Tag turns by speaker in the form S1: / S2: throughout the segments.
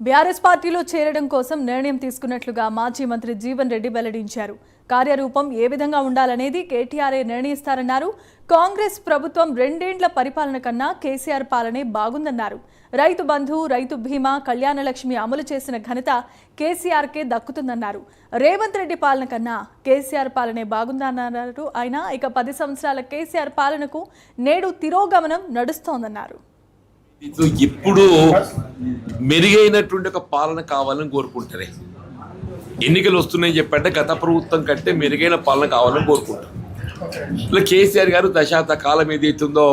S1: BRS పార్టీలో చేరడం కోసం నిర్ణయం తీసుకున్నట్లుగా మాజీ మంత్రి జీవన్ రెడ్డి వెల్లడించారు. కార్యరూపం ఏ విధంగా ఉండాలనేది కేటీఆర్ఏ నిర్ణయిస్తారన్నారు. కాంగ్రెస్ ప్రభుత్వం 2 ఏళ్ల పరిపాలన కన్నా కేసీఆర్ పాలనే బాగుందన్నారు. రైతు బంధు, రైతు బీమా, కళ్యాణ లక్ష్మి అమలు చేసిన ఘనత కేసీఆర్కే దక్కుతుందన్నారు. రేవంత్ రెడ్డి పాలన కన్నా కేసీఆర్ పాలనే బాగుందన్నారు ఆయన. ఇక 10 సంవత్సరాల కేసీఆర్ పాలనకు నేడు తిరోగమనం నడుస్తోందన్నారు.
S2: ఇప్పుడు మెరుగైనటువంటి ఒక పాలన కావాలని కోరుకుంటారే. ఎన్నికలు వస్తున్నాయని చెప్పంటే గత ప్రభుత్వం కంటే మెరుగైన పాలన కావాలని కోరుకుంటారు. ఇలా కేసీఆర్ గారు దశాబ్ద కాలం ఏదైతుందో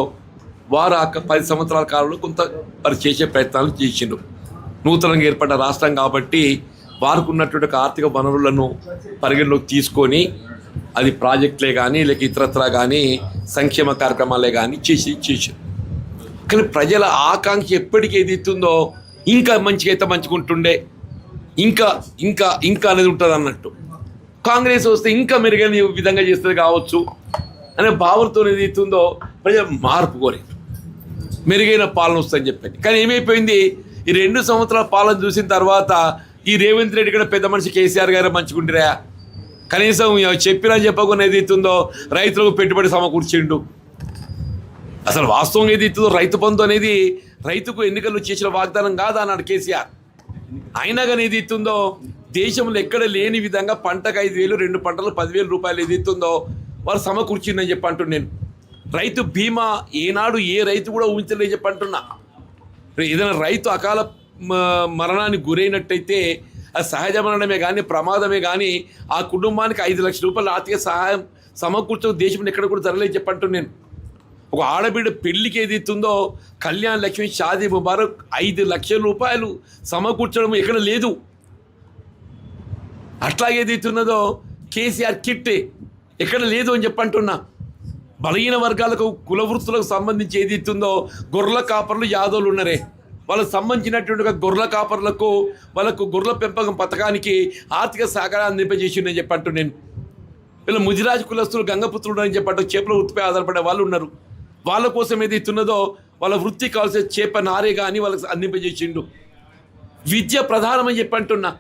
S2: వారు 10 సంవత్సరాల కాలంలో కొంత వారు చేసే ప్రయత్నాలు చేసిండు. నూతనంగా ఏర్పడ్డ రాష్ట్రం కాబట్టి వారికి ఉన్నటువంటి ఆర్థిక వనరులను పరిగణలోకి తీసుకొని అది ప్రాజెక్టులే కానీ లేక ఇతరత్రా కానీ సంక్షేమ కార్యక్రమాలే కానీ చేసారు. కానీ ప్రజల ఆకాంక్ష ఎప్పటికీ ఏదైతుందో ఇంకా మంచిగా అయితే మంచిగుంటుండే, ఇంకా ఇంకా ఇంకా అనేది ఉంటుంది అన్నట్టు. కాంగ్రెస్ వస్తే ఇంకా మెరుగైన విధంగా చేస్తుంది కావచ్చు అనే భావనతో ఏదైతుందో ప్రజలు మార్పు కోరారు, మెరుగైన పాలన వస్తుందని చెప్పండి. కానీ ఏమైపోయింది, ఈ 2 సంవత్సరాల పాలన చూసిన తర్వాత ఈ రేవంత్ రెడ్డి కూడా పెద్ద మనిషి కేసీఆర్ గారు మంచిగుంటారా, కనీసం చెప్పినా చెప్పకుండా ఏదైతుందో రైతులకు పెట్టుబడి సమకూర్చిండు. అసలు వాస్తవం ఏదైతుందో రైతు బంధు అనేది రైతుకు ఎన్నికల్లో చేసిన వాగ్దానం కాదా అన్నాడు కేసీఆర్. అయినా కానీ ఏదైతుందో దేశంలో ఎక్కడ లేని విధంగా పంటకు 5,000, 2 పంటలు 10,000 రూపాయలు ఏదైతుందో వాళ్ళు సమకూర్చిందని చెప్పి అంటున్నాను నేను. రైతు బీమా ఏనాడు ఏ రైతు కూడా ఊహించలేని చెప్పి అంటున్నా. ఏదైనా రైతు అకాల మరణానికి గురైనట్టయితే అది సహజ మరణమే కానీ ప్రమాదమే కానీ ఆ కుటుంబానికి 5 లక్షల రూపాయల ఆర్థిక సహాయం సమకూర్చడం దేశంలో ఎక్కడ కూడా జరగలేదు చెప్పంటున్నాను నేను. ఒక ఆడబిడ్డ పెళ్లికి ఏదైతుందో కళ్యాణ లక్ష్మి, షాదీ ముబారక్ 5 లక్షల రూపాయలు సమకూర్చడం ఎక్కడ లేదు. అట్లాగేదైతున్నదో కేసీఆర్ కిట్ ఎక్కడ లేదు అని చెప్పంటున్నా. బలహీన వర్గాలకు కుల వృత్తులకు సంబంధించి ఏదైతుందో గొర్రెల కాపర్లు యాదవులు ఉన్నారే, వాళ్ళకు సంబంధించినటువంటి గొర్రెల కాపర్లకు వాళ్ళకు గొర్రెల పెంపకం పథకానికి ఆర్థిక సహకారాన్ని అందింపజేసిందని చెప్పంటు నేను. వీళ్ళ ముజిరాజ్ కులస్తులు గంగపుత్రుడు అని చెప్పట్టు చేపల వృత్తిపై ఆధారపడే వాళ్ళు ఉన్నారు. వాళ్ళ కోసం ఏదైతున్నదో వాళ్ళ వృత్తి కావాల్సిన చేప నారే కానీ వాళ్ళకి అందింపజేసిండు. విద్య ప్రధానమని చెప్పంటున్నా.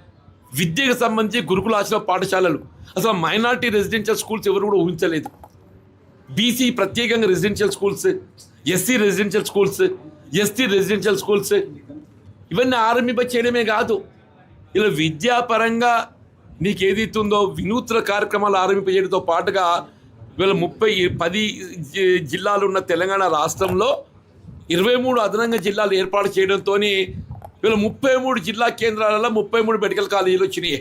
S2: విద్యకు సంబంధించి గురుకులాశ్రమ పాఠశాలలు, అసలు మైనారిటీ రెసిడెన్షియల్ స్కూల్స్ ఎవరు కూడా ఊహించలేదు. బీసీ ప్రత్యేకంగా residential schools, SC residential schools, ST residential schools ఇవన్నీ ఆరంభింపచేయడమే కాదు, ఇలా విద్యాపరంగా నీకు ఏదైతుందో వినూత్న కార్యక్రమాలు ఆరంభింపజేయడంతో పాటుగా వీళ్ళ 10 జిల్లాలు ఉన్న తెలంగాణ రాష్ట్రంలో 23 అదనంగా జిల్లాలు ఏర్పాటు చేయడంతో వీళ్ళ 33 జిల్లా కేంద్రాలలో 33 మెడికల్ కాలేజీలు వచ్చినాయి.